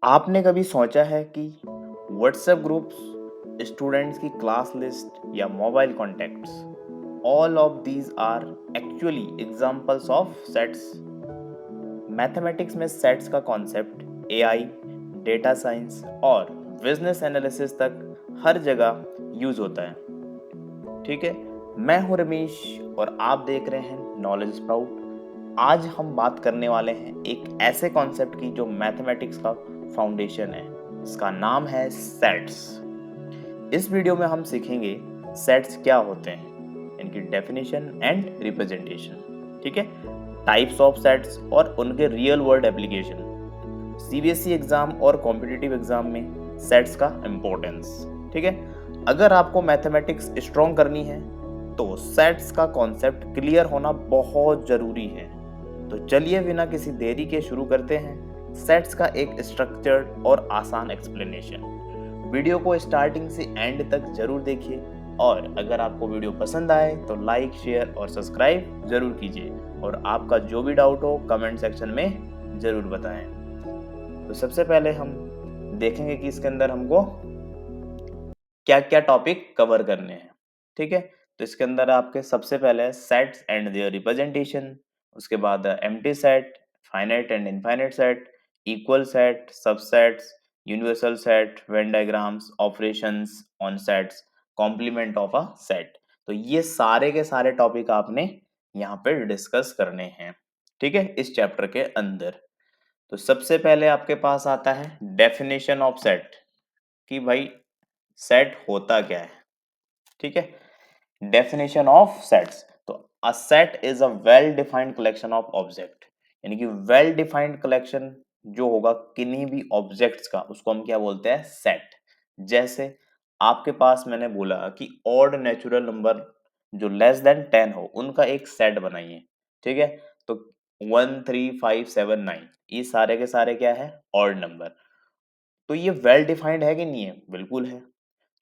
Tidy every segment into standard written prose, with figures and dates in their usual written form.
आपने कभी सोचा है कि व्हाट्सएप ग्रुप्स, स्टूडेंट्स की क्लास लिस्ट या mobile contacts, all of these are actually examples of sets. Mathematics में सेट्स का कॉन्सेप्ट एआई, डेटा साइंस और बिजनेस एनालिसिस तक हर जगह यूज होता है। ठीक है, मैं हूं रमेश और आप देख रहे हैं नॉलेज स्प्राउट। आज हम बात करने वाले हैं एक ऐसे कॉन्सेप्ट की जो मैथमेटिक्स का फाउंडेशन है। इसका नाम है सेट्स। इस वीडियो में हम सीखेंगे सेट्स क्या होते हैं, इनकी डेफिनेशन एंड रिप्रेजेंटेशन। ठीक है, टाइप्स ऑफ सेट्स और उनके real world application, CBSE exam और कॉम्पिटिटिव एग्जाम में सेट्स का इम्पोर्टेंस। ठीक है, अगर आपको मैथमेटिक्स स्ट्रॉन्ग करनी है तो सेट्स का कॉन्सेप्ट क्लियर होना बहुत जरूरी है। तो चलिए बिना किसी देरी के शुरू करते हैं सेट्स का एक स्ट्रक्चर्ड और आसान एक्सप्लेनेशन। वीडियो को स्टार्टिंग से एंड तक जरूर देखिए और अगर आपको वीडियो पसंद आए तो लाइक, शेयर और सब्सक्राइब जरूर कीजिए और आपका जो भी डाउट हो कमेंट सेक्शन में जरूर बताएं। तो सबसे पहले हम देखेंगे कि इसके अंदर हमको क्या क्या टॉपिक कवर करने हैं। ठीक है, तो इसके अंदर आपके सबसे पहले सेट्स एंड देयर रिप्रेजेंटेशन, उसके बाद empty set, finite and infinite set, equal set, subsets, universal set, Venn diagrams, operations on sets, complement of a set. तो ये सारे के सारे टॉपिक आपने यहाँ पे डिस्कस करने हैं। ठीक है, इस चैप्टर के अंदर। तो सबसे पहले आपके पास आता है डेफिनेशन ऑफ सेट, कि भाई सेट होता क्या है। ठीक है, डेफिनेशन ऑफ सेट्स, तो a set is a well defined collection of object, यानी कि वेल डिफाइंड कलेक्शन जो होगा किन्हीं भी ऑब्जेक्ट्स का, उसको हम क्या बोलते हैं, सेट। जैसे आपके पास मैंने बोला कि ऑड नेचुरल नंबर जो लेस देन 10 हो उनका एक सेट बनाइए। ठीक है, तो 1 3 5 7 9 ये सारे के सारे क्या है, ऑड नंबर। तो ये वेल डिफाइंड है कि नहीं है, बिल्कुल है।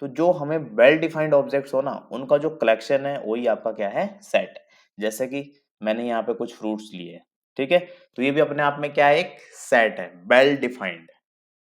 तो जो हमें वेल डिफाइंड ऑब्जेक्ट्स हो ना उनका जो कलेक्शन है वही आपका क्या है, सेट। जैसे कि मैंने यहाँ पे कुछ फ्रूट्स लिए, ठीक है, तो ये भी अपने आप में क्या है, एक सेट है, वेल डिफाइंड।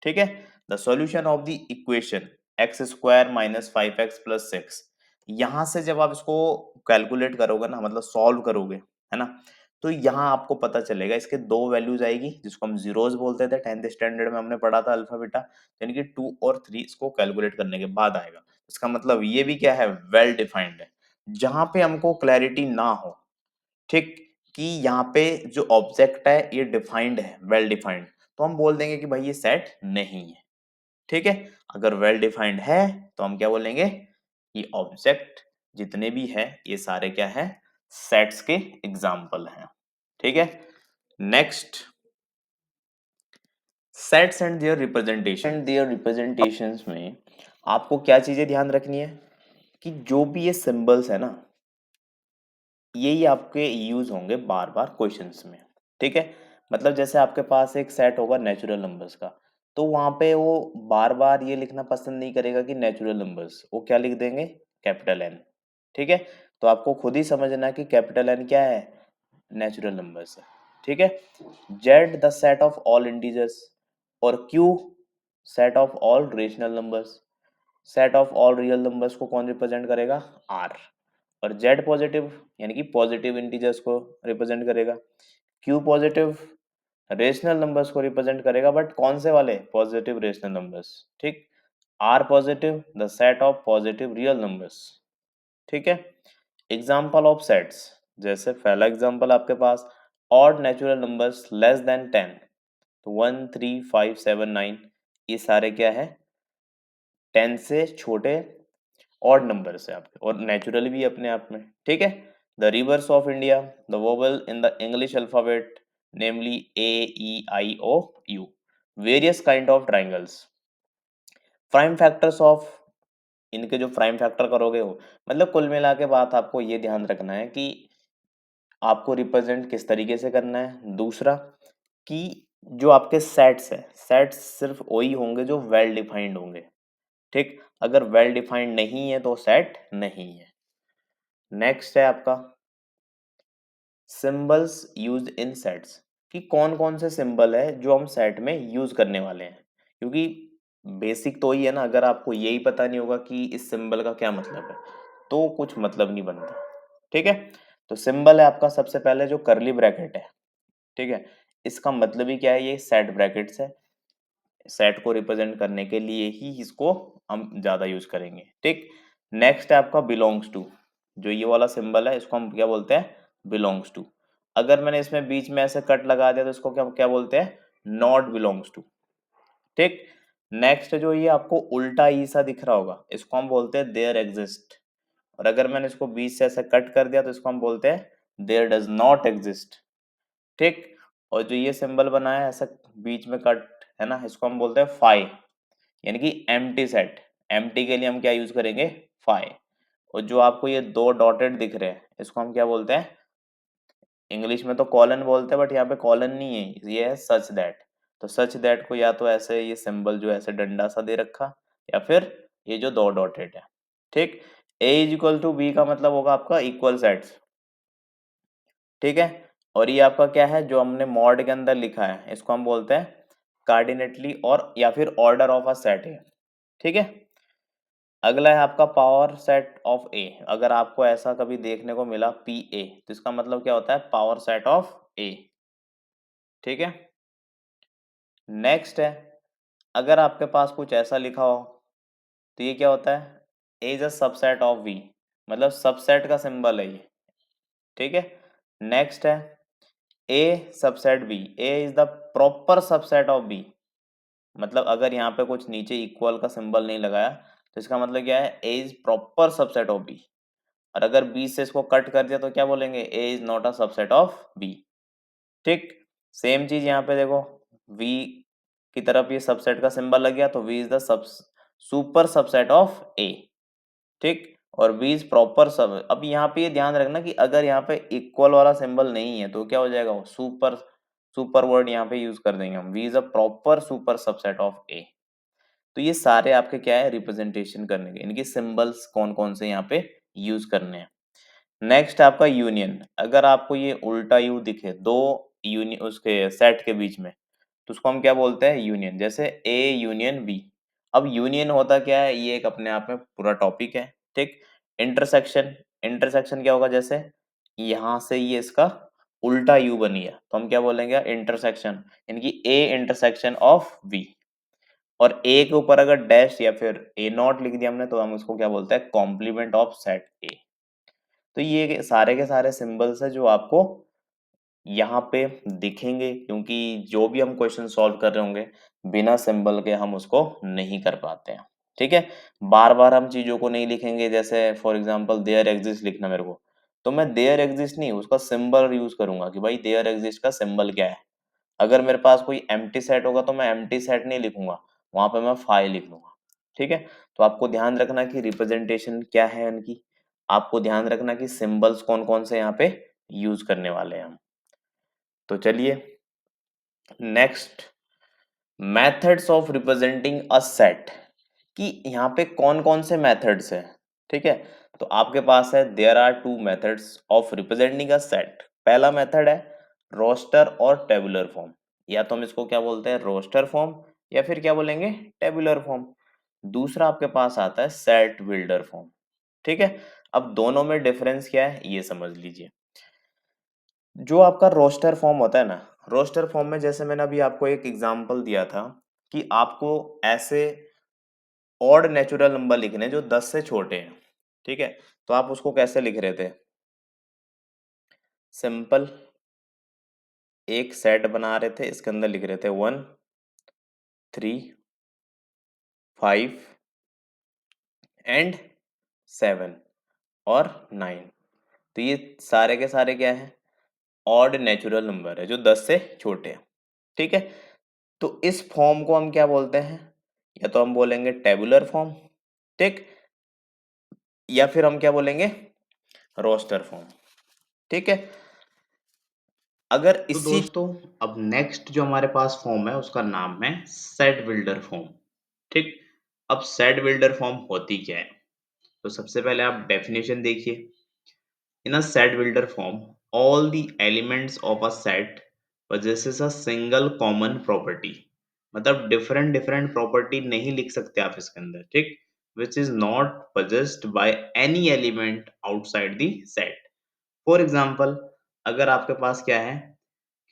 ठीक है, the solution of the equation x square minus 5x+6, यहां से जब आप इसको कैलकुलेट करोगे ना, मतलब सॉल्व करोगे, है ना, तो यहाँ आपको पता चलेगा इसके दो वैल्यूज आएगी जिसको हम जीरोस बोलते थे, 10th स्टैंडर्ड में हमने पढ़ा था अल्फा बीटा, यानी कि 2 और 3 इसको कैलकुलेट करने के बाद आएगा। इसका मतलब ये भी क्या है, वेल डिफाइंड है। जहां पे हमको क्लैरिटी ना हो, ठीक, कि यहाँ पे जो ऑब्जेक्ट है ये डिफाइंड है, वेल डिफाइंड, तो हम बोल देंगे कि भाई ये सेट नहीं है। ठीक है, अगर वेल डिफाइंड है तो हम क्या बोलेंगे, ये ऑब्जेक्ट जितने भी है ये सारे क्या है, सेट्स के एग्जाम्पल हैं। ठीक है, next, sets and their representations में आपको क्या चीजें ध्यान रखनी है, कि जो भी ये सिंबल्स है ना, यही आपके यूज होंगे बार बार क्वेश्चंस में। ठीक है, मतलब जैसे आपके पास एक सेट होगा नेचुरल नंबर्स का, तो वहां पे वो बार बार ये लिखना पसंद नहीं करेगा कि नेचुरल नंबर्स, वो क्या लिख देंगे, कैपिटल एन। ठीक है, तो आपको खुद ही समझना है कि कैपिटल एन क्या है, नेचुरल नंबर्स है। ठीक है, Z the set of all integers, और Q set of all rational numbers. Set of all real numbers को कौन रिप्रेजेंट करेगा, आर। और जेड पॉजिटिव यानी कि पॉजिटिव इंटीजर्स को रिप्रेजेंट करेगा। क्यू पॉजिटिव रेशनल नंबर्स को रिप्रेजेंट करेगा, बट कौन से वाले, पॉजिटिव रेशनल नंबर्स। ठीक, R positive the set of positive real numbers. ठीक है, एग्जाम्पल ऑफ सेट्स, जैसे पहला एग्जाम्पल आपके पास odd natural numbers less than 10, तो 1 3 5 7 9 ये सारे क्या है, 10 से छोटे ऑड नंबर है आपके, और नेचुरल भी अपने आप में। ठीक है, the rivers of India, the vowel in the English alphabet, namely A E I O U, various kind of triangles, prime factors of, इनके जो प्राइम फैक्टर करोगे हो, मतलब कुल मिला के बात आपको ये ध्यान रखना है कि आपको रिप्रेजेंट किस तरीके से करना है। दूसरा, कि जो आपके सेट्स है, सेट्स सिर्फ वही होंगे जो वेल डिफाइंड होंगे। ठीक, अगर वेल डिफाइंड नहीं है तो सेट नहीं है। नेक्स्ट है आपका सिंबल्स यूज्ड इन सेट्स, कि कौन कौन से सिंबल है जो हम सेट में यूज करने वाले हैं, क्योंकि बेसिक तो ही है ना, अगर आपको यही पता नहीं होगा कि इस सिंबल का क्या मतलब है तो कुछ मतलब नहीं बनता। ठीक है, तो सिंबल है आपका सबसे पहले जो करली ब्रैकेट है। ठीक है, इसका मतलब ही क्या है, ये सेट ब्रैकेट्स है, सेट को रिप्रेजेंट करने के लिए ही इसको हम ज्यादा यूज करेंगे। ठीक, नेक्स्ट है आपका बिलोंग्स टू, जो ये वाला सिंबल है इसको हम क्या बोलते हैं, बिलोंग्स टू। अगर मैंने इसमें बीच में ऐसे कट लगा दिया तो इसको क्या क्या बोलते हैं, नॉट बिलोंग्स टू। ठीक, नेक्स्ट जो ये आपको उल्टा ई सा दिख रहा होगा इसको हम बोलते हैं देयर एग्जिस्ट, और अगर मैंने इसको बीच से ऐसे कट कर दिया तो इसको हम बोलते हैं देयर डज नॉट एग्जिस्ट। ठीक, और जो ये सिंबल बना है ऐसा बीच में कट है ना, इसको हम बोलते हैं फाई, यानी कि एम्प्टी सेट। एम्प्टी के लिए हम क्या यूज करेंगे, फाई। और जो आपको ये दो डॉटेड दिख रहे हैं इसको हम क्या बोलते हैं, इंग्लिश में तो कॉलन बोलते हैं बट यहाँ पे कॉलन नहीं है, ये है सच दैट। तो सच दैट को या तो ऐसे ये सिंबल जो ऐसे डंडा सा दे रखा, या फिर ये जो दो डॉटेड है। ठीक, ए इज इक्वल टू बी का मतलब होगा आपका इक्वल सेट्स। ठीक है, और ये आपका क्या है जो हमने मॉड के अंदर लिखा है इसको हम बोलते हैं कार्डिनेटली और या फिर ऑर्डर ऑफ अ सेट है। ठीक है, अगला है आपका पावर सेट ऑफ ए। अगर आपको ऐसा कभी देखने को मिला पी ए तो इसका मतलब क्या होता है, पावर सेट ऑफ ए। ठीक है, नेक्स्ट है, अगर आपके पास कुछ ऐसा लिखा हो तो ये क्या होता है, A is a subset of B, मतलब सबसेट का सिंबल है ये। ठीक है, नेक्स्ट है A subset B, A is the proper subset of B, मतलब अगर यहाँ पे कुछ नीचे इक्वल का सिंबल नहीं लगाया तो इसका मतलब क्या है, A is proper subset of B. और अगर बी से इसको कट कर दिया तो क्या बोलेंगे, A is not a subset of B. ठीक, सेम चीज यहाँ पे देखो, वी की तरफ ये सबसेट का सिंबल लग गया तो B is the sub super subset of A. ठीक, और वी इज प्रॉपर सब। अब यहाँ पे ये ध्यान रखना कि अगर यहाँ पे इक्वल वाला सिंबल नहीं है तो क्या हो जाएगा, वो सुपर, सुपर वर्ड यहाँ पे यूज कर देंगे हम, B is a proper super subset of A. तो ये सारे आपके क्या है, रिप्रेजेंटेशन करने के, इनके सिंबल्स कौन कौन से यहाँ पे यूज करने हैं। नेक्स्ट आपका यूनियन, अगर आपको ये उल्टा यू दिखे दो यूनियन उसके सेट के बीच में तो उसको हम क्या बोलते हैं, यूनियन। जैसे ए यूनियन बी, अब यूनियन होता क्या है, ये एक अपने आप में पूरा टॉपिक है। ठीक, इंटरसेक्शन, इंटरसेक्शन क्या होगा, जैसे यहाँ से ये इसका उल्टा यू बन गया तो हम क्या बोलेंगे, इंटरसेक्शन, यानी कि ए इंटरसेक्शन ऑफ बी। और ए के ऊपर अगर डैश या फिर ए नॉट लिख दिया हमने तो हम उसको क्या बोलते हैं, कॉम्प्लीमेंट ऑफ सेट ए। तो ये सारे के सारे सिंबल्स है जो आपको यहाँ पे दिखेंगे, क्योंकि जो भी हम क्वेश्चन सॉल्व कर रहे होंगे बिना सिंबल के हम उसको नहीं कर पाते हैं। ठीक है, बार बार हम चीजों को नहीं लिखेंगे, जैसे फॉर एग्जांपल देयर एग्जिस्ट लिखना मेरे को, तो मैं देयर एग्जिस्ट नहीं उसका सिंबल यूज करूंगा कि भाई देयर एग्जिस्ट का सिंबल क्या है। अगर मेरे पास कोई एम्प्टी सेट होगा तो मैं एम्प्टी सेट नहीं लिखूंगा, वहां पे मैं फाइल लिख लूंगा। ठीक है, तो आपको ध्यान रखना कि रिप्रेजेंटेशन क्या है इनकी, आपको ध्यान रखना कि सिंबल्स कौन कौन से यहाँ पे यूज करने वाले हैं हम। तो चलिए next, methods of representing a set, कि यहाँ पे कौन कौन से मेथड्स हैं। ठीक है, तो आपके पास है there are two methods of representing a set. पहला मेथड है रोस्टर और टेबुलर फॉर्म, या तो हम इसको क्या बोलते हैं, रोस्टर फॉर्म, या फिर क्या बोलेंगे, टेबुलर फॉर्म। दूसरा आपके पास आता है सेट बिल्डर फॉर्म। ठीक है, अब दोनों में डिफरेंस क्या है ये समझ लीजिए। जो आपका रोस्टर फॉर्म होता है ना, रोस्टर फॉर्म में जैसे मैंने अभी आपको एक एग्जांपल दिया था कि आपको ऐसे ऑड नेचुरल नंबर लिखने जो 10 से छोटे हैं। ठीक है, तो आप उसको कैसे लिख रहे थे, सिंपल एक सेट बना रहे थे, इसके अंदर लिख रहे थे 1, 3, 5 एंड 7 और 9। तो ये सारे के सारे क्या है, ऑड नेचुरल नंबर है जो 10 से छोटे हैं। ठीक है, तो इस फॉर्म को हम क्या बोलते हैं, या तो हम बोलेंगे टेबुलर फॉर्म, ठीक, या फिर हम क्या बोलेंगे, रोस्टर फॉर्म। ठीक है, अगर तो इसी दोस्तों अब नेक्स्ट जो हमारे पास फॉर्म है उसका नाम है सेट बिल्डर फॉर्म। ठीक, अब सेट बिल्डर फॉर्म होती क्या है, तो सबसे पहले आप डेफिनेशन देखिए। In a set builder form all the elements of a set possesses a single common property मतलब डिफरेंट डिफरेंट प्रॉपर्टी नहीं लिख सकते आप इसके अंदर, ठीक, which is not possessed by any element outside the set. For example, अगर आपके पास क्या है,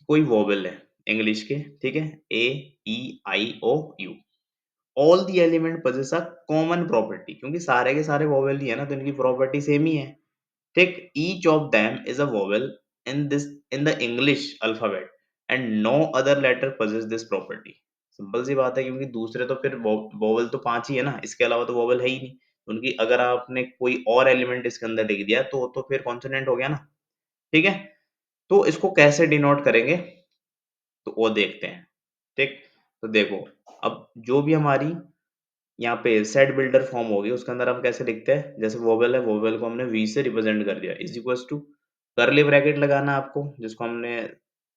कोई वोवेल है इंग्लिश के, ठीक है, A, E, I, O, U, all the element possess a common property, क्योंकि सारे के सारे वोवेल ही है ना, तो इनकी प्रॉपर्टी सेम ही है, ठीक। Each of them is a vowel in the English alphabet and no other letter possess this property. Simple सी बात है, क्योंकि दूसरे तो फिर वोवेल तो 5 ही है ना, इसके अलावा तो वोवेल है ही नहीं। उनकी अगर आपने कोई और एलिमेंट इसके अंदर लिख दिया तो फिर कॉन्सोनेंट हो गया ना, ठीक है। तो इसको कैसे डिनोट करेंगे, तो वो देखते हैं, ठीक। तो देखो, अब जो भी हमारी यहाँ पे सेट बिल्डर फॉर्म होगी उसके अंदर हम कैसे लिखते हैं, जैसे वोवेल है, वोवेल को हमने वी से रिप्रेजेंट कर दिया, is equals to curly bracket लगाना आपको, जिसको हमने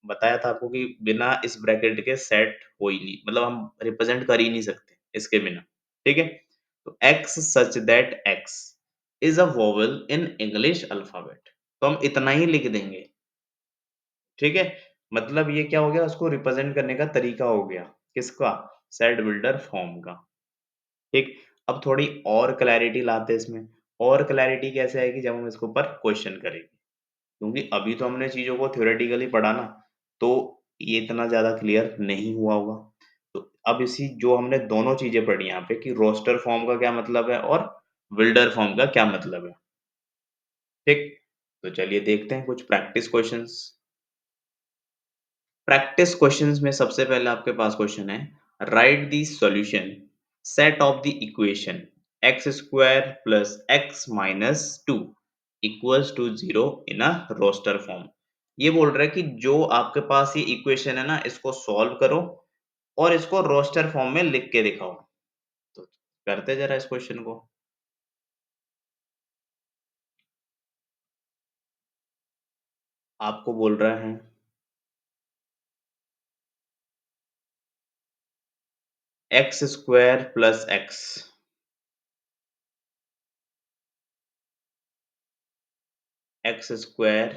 बताया था आपको कि बिना इस ब्रैकेट के सेट हो ही नहीं, मतलब हम रिप्रेजेंट कर ही नहीं सकते इसके बिना, ठीक है। तो x such that x is a vowel in English alphabet, तो हम इतना ही लिख देंगे, ठीक है। मतलब ये क्या हो गया, उसको रिप्रेजेंट करने का तरीका हो गया, किसका, सेट बिल्डर फॉर्म का, ठीक। अब थोड़ी और क्लैरिटी लाते हैं इसमें। और क्लैरिटी कैसे आएगी, जब हम इसके ऊपर क्वेश्चन करेंगे, क्योंकि अभी तो हमने चीजों को थ्योरेटिकली पढ़ा ना, तो ये इतना ज्यादा क्लियर नहीं हुआ होगा। तो अब इसी जो हमने दोनों चीजें पढ़ी यहाँ पे, कि रोस्टर फॉर्म का क्या मतलब है और बिल्डर फॉर्म का क्या मतलब है, ठीक। तो चलिए देखते हैं कुछ प्रैक्टिस क्वेश्चंस। प्रैक्टिस क्वेश्चंस में सबसे पहले आपके पास क्वेश्चन है, write the solution set of the equation x square plus x minus two equals to zero in a roster form. ये बोल रहा है कि जो आपके पास ये इक्वेशन है ना, इसको सॉल्व करो और इसको रोस्टर फॉर्म में लिख के दिखाओ। तो करते जरा इस क्वेश्चन को। आपको बोल रहा है x square plus x square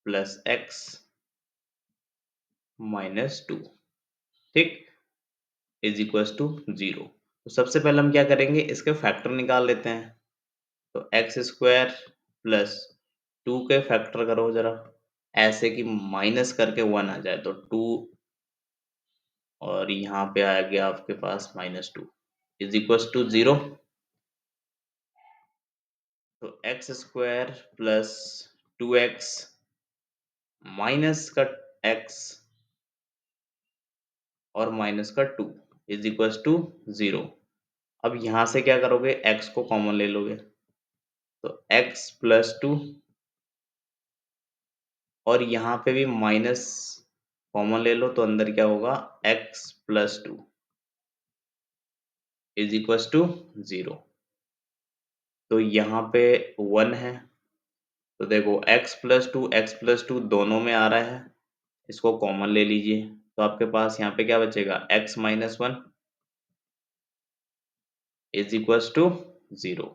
plus x minus two, ठीक, इज इक्वल्स टू जीरो। तो सबसे पहले हम क्या करेंगे, इसके फैक्टर निकाल लेते हैं। तो एक्स स्क्वायर प्लस टू के फैक्टर करो जरा, ऐसे कि माइनस करके वन आ जाए, तो टू, और यहाँ पे आ गया आपके पास minus two, is equals to zero. तो X square plus two X minus का एक्स और माइनस का two is equals to zero. अब यहाँ से क्या करोगे, एक्स को कॉमन ले लोगे, तो एक्स प्लस टू, और यहाँ पे भी माइनस कॉमन ले लो, तो अंदर क्या होगा, x plus two is equals to zero. तो यहाँ पे वन है, तो देखो एक्स प्लस टू दोनों में आ रहा है, इसको कॉमन ले लीजिए, तो आपके पास यहाँ पे क्या बचेगा, x minus one is equals to zero.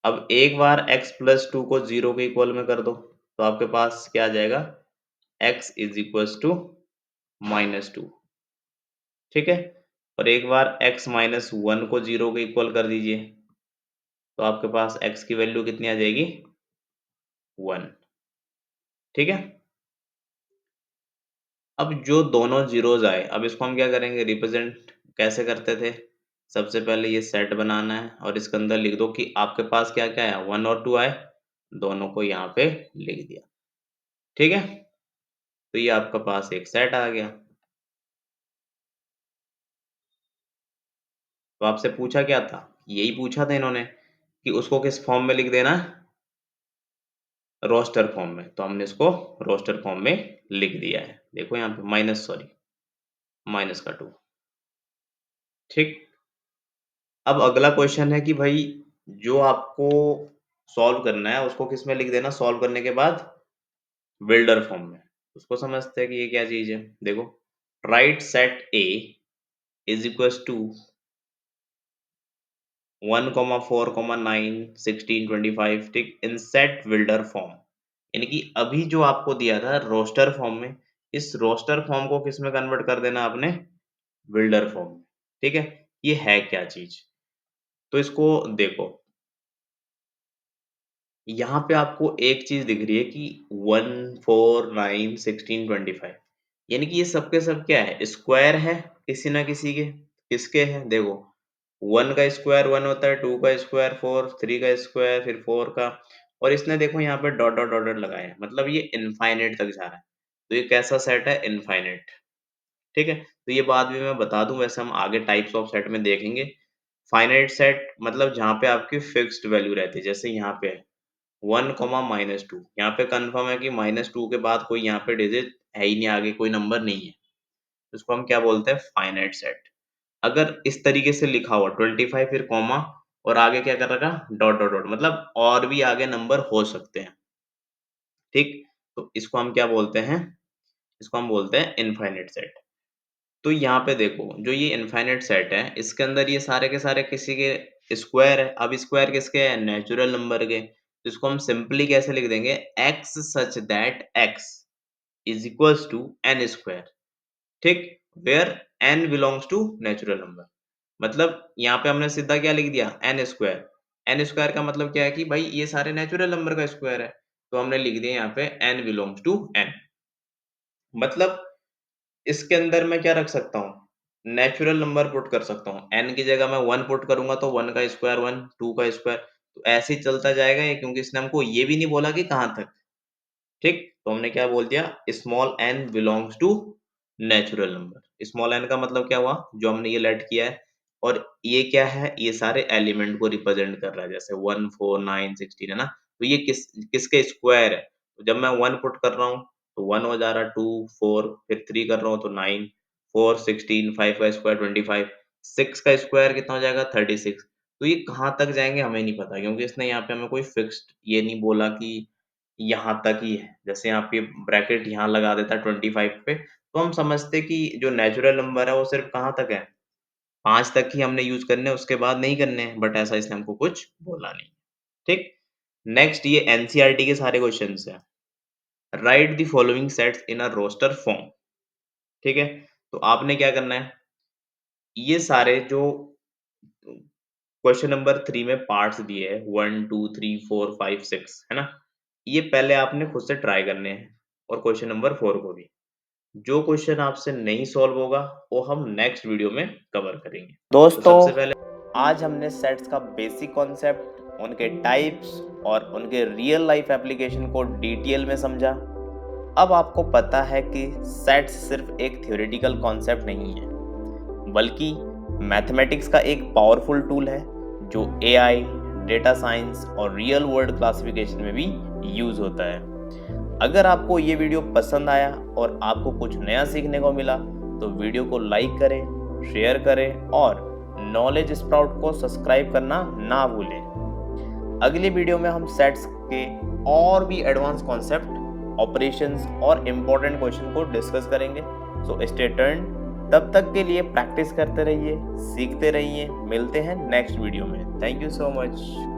अब एक बार x प्लस टू को जीरो के इक्वल में कर दो, तो आपके पास क्या आ जाएगा, x is equals to minus two, ठीक है। और एक बार x माइनस वन को जीरो के इक्वल कर दीजिए, तो आपके पास x की वैल्यू कितनी आ जाएगी, वन, ठीक है। अब जो दोनों जीरोज आए, अब इसको हम क्या करेंगे, रिप्रेजेंट कैसे करते थे, सबसे पहले ये सेट बनाना है और इसके अंदर लिख दो कि आपके पास क्या क्या है, वन और टू आए, दोनों को यहाँ पे लिख दिया, ठीक है। तो ये आपका पास एक सेट आ गया। तो आपसे पूछा क्या था, यही पूछा था इन्होंने कि उसको किस फॉर्म में लिख देना, रोस्टर फॉर्म में, तो हमने इसको रोस्टर फॉर्म में लिख दिया है, देखो यहाँ पे माइनस, सॉरी, माइनस का टू, ठीक। अब अगला क्वेश्चन है कि भाई जो आपको सॉल्व करना है उसको किस में लिख देना, सॉल्व करने के बाद बिल्डर फॉर्म में। उसको समझते हैं कि ये क्या चीज है, देखो, write set A is equals to one comma four comma nine sixteen twenty five, ठीक, इन सेट बिल्डर फॉर्म, यानी कि अभी जो आपको दिया था रोस्टर फॉर्म में, इस रोस्टर फॉर्म को किस में कन्वर्ट कर देना आपने, बिल्डर फॉर्म में, ठीक है। ये है क्या चीज, तो इसको देखो, यहाँ पे आपको एक चीज दिख रही है कि 1 4 9 16 25, यानी कि ये सबके सब क्या है, स्क्वायर है किसी ना किसी के। किसके है देखो, 1 का स्क्वायर 1 होता है, 2 का स्क्वायर 4, 3 का स्क्वायर फिर 4 का, और इसने देखो यहाँ पे डॉट डॉट डॉट डॉट लगाया है, मतलब ये इनफाइनाइट तक जा रहा है। तो ये कैसा सेट है, इनफाइनाइट, ठीक है। तो ये बाद में मैं बता दूं, वैसे हम आगे टाइप्स ऑफ सेट में देखेंगे। फाइनाइट सेट मतलब जहाँ पे आपकी फिक्स्ड वैल्यू रहती है, जैसे यहाँ पे 1, -2, यहाँ पे कंफर्म है कि -2 के बाद कोई यहाँ पे डिजिट है ही नहीं, आगे कोई नंबर नहीं है, तो इसको हम क्या बोलते हैं, फाइनाइट सेट। अगर इस तरीके से लिखा हुआ 25 फिर कॉमा और आगे क्या कर रखा, डॉट डॉट डॉट, मतलब और भी आगे नंबर हो सकते हैं, ठीक। तो इसको हम क्या बोलते हैं, इसको हम बोलते हैं इनफाइनाइट सेट। तो यहाँ पे देखो, जो ये इनफाइनाइट सेट है, इसके अंदर ये सारे के सारे किसी के स्क्वायर है। अब स्क्वायर किसके है, नेचुरल नंबर के। तो इसको हम सिंपली कैसे लिख देंगे, X such that X is equals to N square, ठीक, where N belongs to natural number. मतलब यहाँ पे हमने सीधा क्या लिख दिया, एन स्क्वायर। एन स्क्वायर का मतलब क्या है कि भाई ये सारे नेचुरल नंबर का स्क्वायर है, तो हमने लिख दिया यहाँ पे एन बिलोंग्स टू एन। मतलब इसके अंदर मैं क्या रख सकता हूँ, नेचुरल नंबर पुट कर सकता हूँ। n की जगह मैं 1 पुट करूंगा तो 1 का स्क्वायर 1, 2 का स्क्वायर, तो ऐसे ही चलता जाएगा ये, क्योंकि इसने हमको ये भी नहीं बोला कि कहाँ तक, ठीक। तो हमने क्या बोल दिया, small n belongs to natural number. Small n का मतलब क्या हुआ, जो हमने ये लेट किया है, और ये क्या है, ये सारे एलिमेंट को रिप्रेजेंट कर रहा है, जैसे 1 4 9 16 है ना। तो ये किसके स्क्वायर है, तो जब मैं 1 पुट कर रहा हूँ तो 1 हो जा रहा है, 2 4 फिर 3 कर रहा हूँ तो 9, 4 16, 5 का स्क्वायर 25, 6 का स्क्वायर कितना हो जाएगा 36। तो ये कहाँ तक जाएंगे हमें नहीं पता, क्योंकि इसने यहाँ पे हमें कोई फिक्स्ड ये नहीं बोला कि यहाँ तक ही है। जैसे यहाँ पे ब्रैकेट यहाँ लगा देता 25 पे, तो हम समझते कि जो नेचुरल नंबर है वो सिर्फ कहाँ तक है, 5 तक ही हमने यूज करने हैं, उसके बाद नहीं करने हैं, बट ऐसा इसने हमको कुछ बोला नहीं, ठीक। नेक्स्ट ये एनसीईआरटी के सारे क्वेश्चंस हैं। Write the following sets in a roster form, ठीक है। तो आपने क्या करना है, ये सारे जो क्वेश्चन नंबर 3 में पार्ट्स दिए हैं, 1 2 3 4 5 6 है ना, ये पहले आपने खुद से ट्राई करने हैं, और क्वेश्चन नंबर 4 को भी। जो क्वेश्चन आपसे नहीं सॉल्व होगा वो हम नेक्स्ट वीडियो में कवर करेंगे। तो दोस्तों, सबसे पहले आज हमने सेट्स का बेसिक कॉन्सेप्ट, उनके टाइप्स और उनके रियल लाइफ एप्लीकेशन को डिटेल में समझा। अब आपको पता है कि सेट्स सिर्फ एक थ्योरेटिकल कॉन्सेप्ट नहीं है, बल्कि मैथमेटिक्स का एक पावरफुल टूल है जो एआई, डेटा साइंस और रियल वर्ल्ड क्लासिफिकेशन में भी यूज होता है। अगर आपको ये वीडियो पसंद आया और आपको कुछ नया सीखने को मिला तो वीडियो को लाइक करें, शेयर करें और नॉलेज स्प्राउट को सब्सक्राइब करना ना भूलें। अगली वीडियो में हम सेट्स के और भी एडवांस कॉन्सेप्ट, ऑपरेशंस और इम्पोर्टेंट क्वेश्चन को डिस्कस करेंगे। So stay turn. तब तक के लिए प्रैक्टिस करते रहिए, सीखते रहिए। मिलते हैं नेक्स्ट वीडियो में। Thank you so much.